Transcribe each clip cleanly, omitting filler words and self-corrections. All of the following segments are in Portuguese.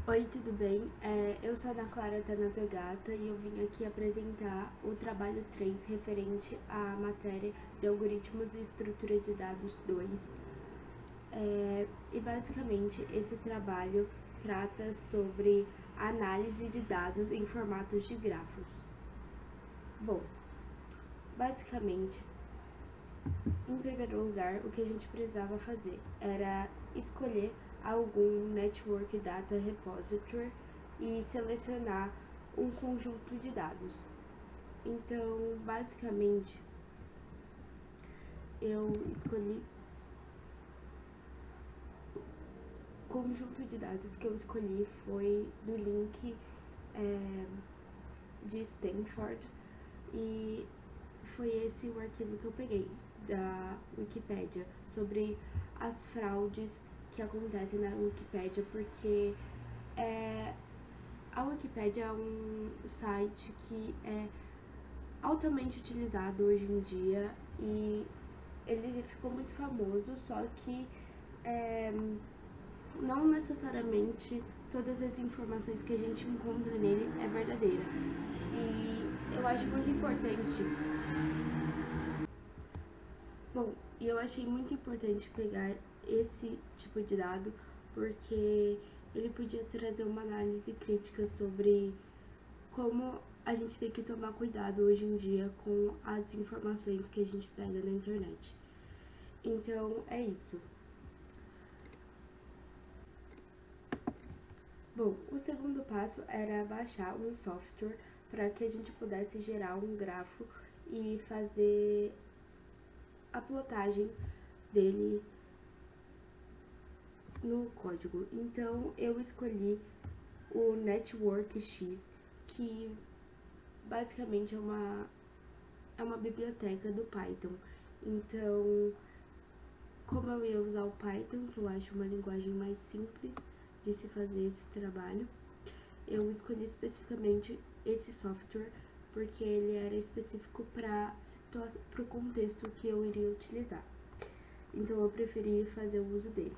Oi, tudo bem? Eu sou a Ana Clara Tanazogata e eu vim aqui apresentar o trabalho 3 referente à matéria de algoritmos e estrutura de dados 2. E basicamente esse trabalho trata sobre análise de dados em formatos de grafos. Bom, basicamente, em primeiro lugar, o que a gente precisava fazer era escolher algum Network Data Repository e selecionar um conjunto de dados. Então, basicamente, eu escolhi o conjunto de dados que eu escolhi foi do link de Stanford e foi esse o arquivo que eu peguei da Wikipédia sobre as fraudes que acontecem na Wikipédia, porque a Wikipédia é um site que é altamente utilizado hoje em dia e ele ficou muito famoso, só que não necessariamente todas as informações que a gente encontra nele é verdadeira. E eu acho muito importante. Bom, e eu achei muito importante pegar esse tipo de dado porque ele podia trazer uma análise crítica sobre como a gente tem que tomar cuidado hoje em dia com as informações que a gente pega na internet. Então é isso. Bom, o segundo passo era baixar um software para que a gente pudesse gerar um grafo e fazer a plotagem dele no código. Então eu escolhi o Network X, que basicamente é uma biblioteca do Python. Então, como eu ia usar o Python, que eu acho uma linguagem mais simples de se fazer esse trabalho, eu escolhi especificamente esse software porque ele era específico para o contexto que eu iria utilizar. Então eu preferi fazer o uso dele.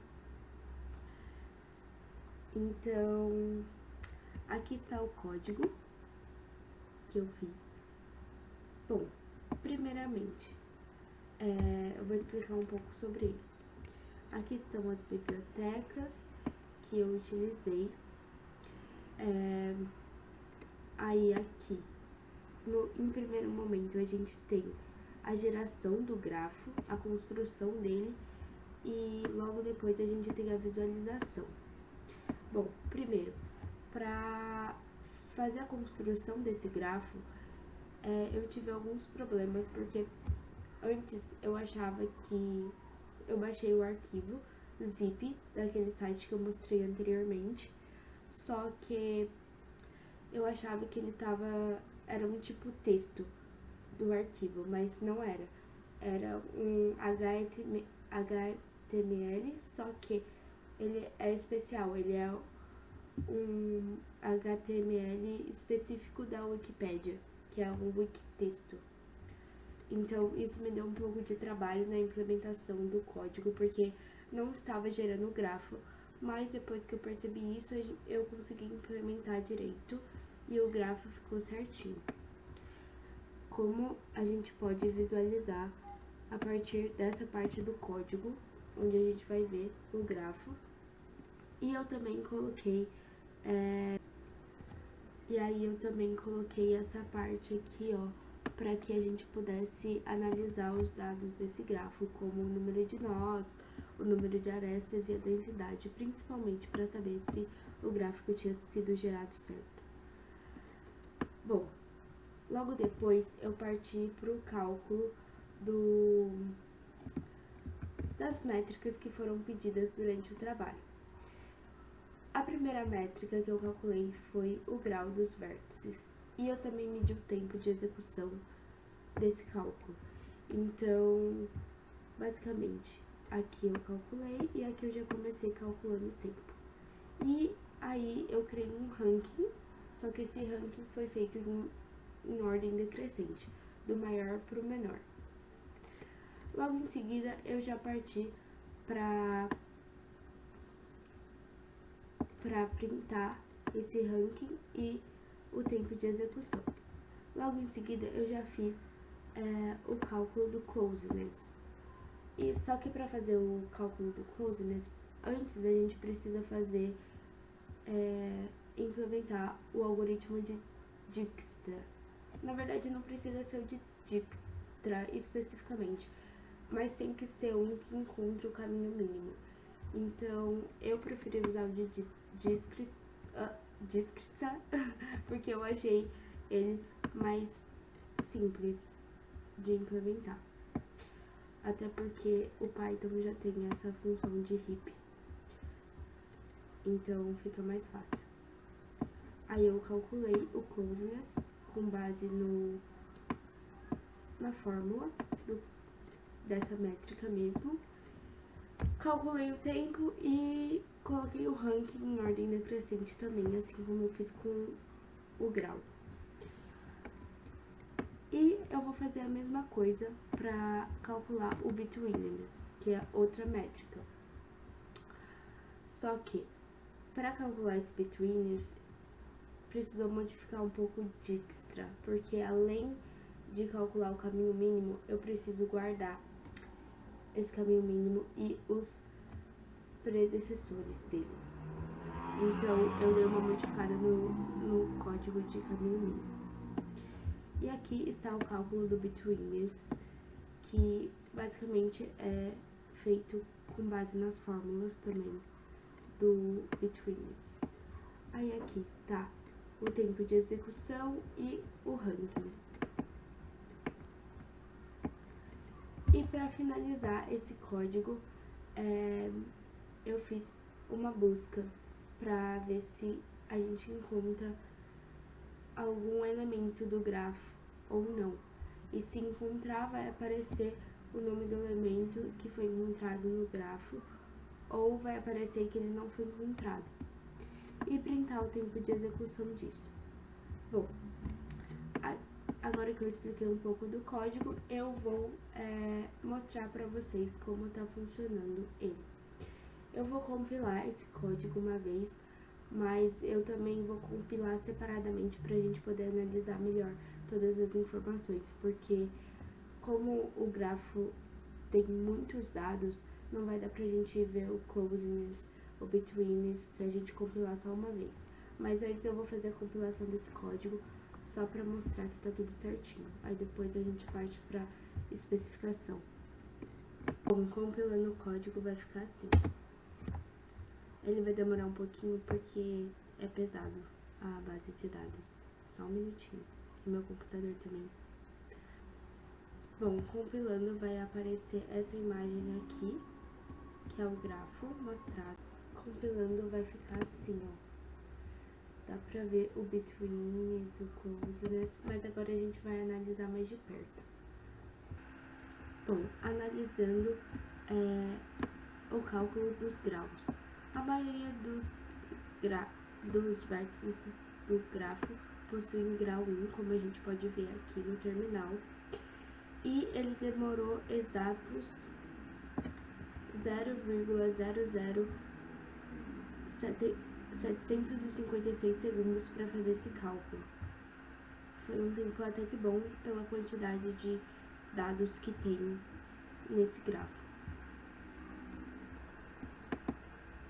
Então, aqui está o código que eu fiz. Bom, primeiramente, eu vou explicar um pouco sobre ele. Aqui estão as bibliotecas que eu utilizei. Aí aqui, em primeiro momento, a gente tem a geração do grafo, a construção dele e logo depois a gente tem a visualização. Bom, primeiro, para fazer a construção desse grafo, eu tive alguns problemas porque antes eu achava que eu baixei o arquivo zip daquele site que eu mostrei anteriormente, só que eu achava que era um tipo texto do arquivo, mas não era. Era um HTML, só que ele é especial, ele é um HTML específico da Wikipédia, que é um wikitexto. Então isso me deu um pouco de trabalho na implementação do código, porque não estava gerando o grafo, mas depois que eu percebi isso, eu consegui implementar direito e o grafo ficou certinho. Como a gente pode visualizar a partir dessa parte do código, onde a gente vai ver o grafo. E eu também coloquei essa parte aqui, ó, para que a gente pudesse analisar os dados desse grafo, como o número de nós, o número de arestas e a densidade, principalmente para saber se o gráfico tinha sido gerado certo. Bom, logo depois eu parti para o cálculo das métricas que foram pedidas durante o trabalho. A primeira métrica que eu calculei foi o grau dos vértices e eu também medi o tempo de execução desse cálculo. Então, basicamente, aqui eu calculei e aqui eu já comecei calculando o tempo. E aí eu criei um ranking, só que esse ranking foi feito em ordem decrescente, do maior para o menor. Logo em seguida, eu já parti para para printar esse ranking e o tempo de execução. Logo em seguida, eu já fiz o cálculo do closeness. E só que para fazer o cálculo do closeness, antes a gente precisa fazer, implementar o algoritmo de Dijkstra. Na verdade, não precisa ser o de Dijkstra especificamente, mas tem que ser um que encontre o caminho mínimo. Então, eu preferi usar o de Dijkstra porque eu achei ele mais simples de implementar. Até porque o Python já tem essa função de heap, então fica mais fácil. Aí eu calculei o closeness com base na fórmula dessa métrica mesmo. Calculei o tempo e coloquei o ranking em ordem decrescente também, assim como eu fiz com o grau. E eu vou fazer a mesma coisa para calcular o betweenness, que é outra métrica. Só que, para calcular esse betweenness, precisou modificar um pouco o Dijkstra, porque além de calcular o caminho mínimo, eu preciso guardar esse caminho mínimo e os predecessores dele. Então, eu dei uma modificada no código de caminho mínimo. E aqui está o cálculo do betweenness, que basicamente é feito com base nas fórmulas também do betweenness. Aí aqui tá o tempo de execução e o ranking. E para finalizar esse código, eu fiz uma busca para ver se a gente encontra algum elemento do grafo ou não. E se encontrar, vai aparecer o nome do elemento que foi encontrado no grafo, ou vai aparecer que ele não foi encontrado. E printar o tempo de execução disso. Bom, agora que eu expliquei um pouco do código, eu vou mostrar para vocês como está funcionando ele. Eu vou compilar esse código uma vez, mas eu também vou compilar separadamente para a gente poder analisar melhor todas as informações, porque como o grafo tem muitos dados, não vai dar pra gente ver o closeness, o betweenness, se a gente compilar só uma vez. Mas antes eu vou fazer a compilação desse código só pra mostrar que tá tudo certinho. Aí depois a gente parte pra especificação. Bom, compilando o código vai ficar assim. Ele vai demorar um pouquinho porque é pesado a base de dados. Só um minutinho. E meu computador também. Bom, compilando vai aparecer essa imagem aqui, que é o grafo mostrado. Compilando vai ficar assim, ó. Dá pra ver o betweenness, o closeness, mas agora a gente vai analisar mais de perto. Bom, analisando o cálculo dos graus. A maioria dos vértices do grafo possuem grau 1, como a gente pode ver aqui no terminal. E ele demorou exatos 0,00756 segundos para fazer esse cálculo. Foi um tempo até que bom pela quantidade de dados que tem nesse grafo.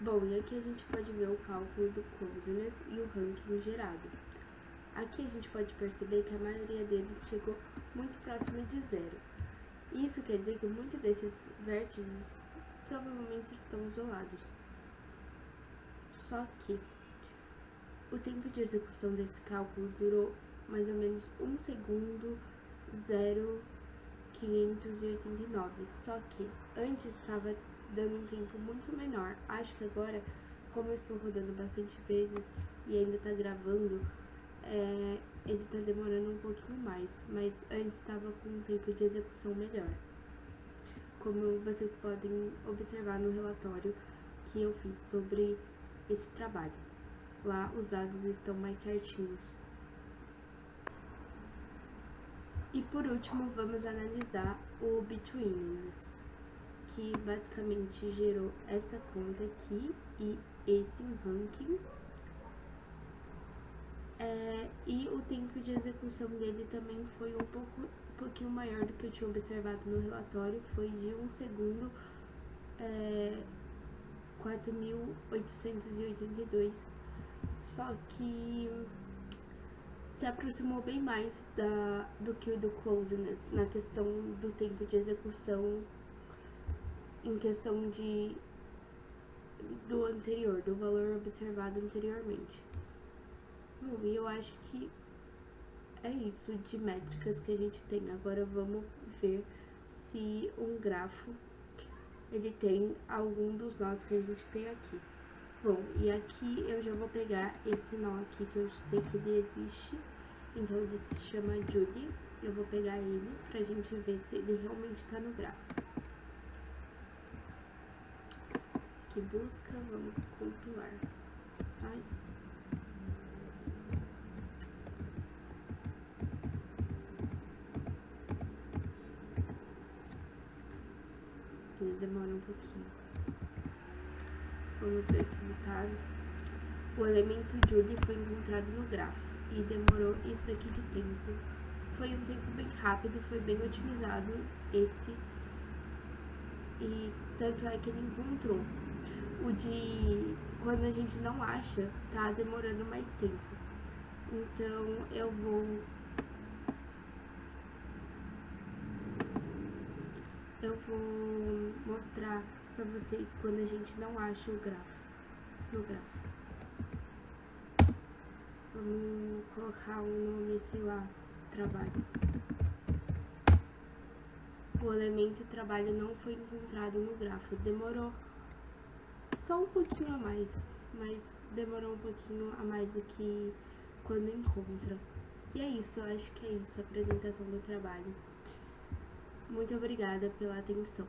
Bom, e aqui a gente pode ver o cálculo do closeness e o ranking gerado. Aqui a gente pode perceber que a maioria deles chegou muito próximo de zero. Isso quer dizer que muitos desses vértices provavelmente estão isolados. Só que o tempo de execução desse cálculo durou mais ou menos 1 segundo 0,589. Só que antes estava dando um tempo muito menor. Acho que agora, como eu estou rodando bastante vezes e ainda está gravando, ele está demorando um pouquinho mais, mas antes estava com um tempo de execução melhor. Como vocês podem observar no relatório que eu fiz sobre esse trabalho. Lá os dados estão mais certinhos. E por último, vamos analisar o betweenness, que basicamente gerou essa conta aqui e esse em ranking. E o tempo de execução dele também foi um pouquinho maior do que eu tinha observado no relatório, foi de 1 segundo, 4.882, só que se aproximou bem mais do que o do Closeness na questão do tempo de execução, em questão do anterior, do valor observado anteriormente. Bom, e eu acho que é isso de métricas que a gente tem. Agora vamos ver se um grafo ele tem algum dos nós que a gente tem aqui. Bom, e aqui eu já vou pegar esse nó aqui que eu sei que ele existe, então ele se chama Julie. Eu vou pegar ele pra gente ver se ele realmente tá no grafo. Aqui busca, vamos compilar. Ai. Ele demora um pouquinho. Vamos ver se ele tá. O elemento Julie foi encontrado no grafo e demorou isso daqui de tempo. Foi um tempo bem rápido, foi bem otimizado esse, e tanto é que ele encontrou. O de quando a gente não acha, tá demorando mais tempo. Então eu vou mostrar pra vocês quando a gente não acha o grafo, no grafo. Vamos colocar um nome, sei lá, trabalho. O elemento trabalho não foi encontrado no grafo. Demorou só um pouquinho a mais, mas demorou um pouquinho a mais do que quando encontra. E é isso, eu acho que é isso, a apresentação do trabalho. Muito obrigada pela atenção.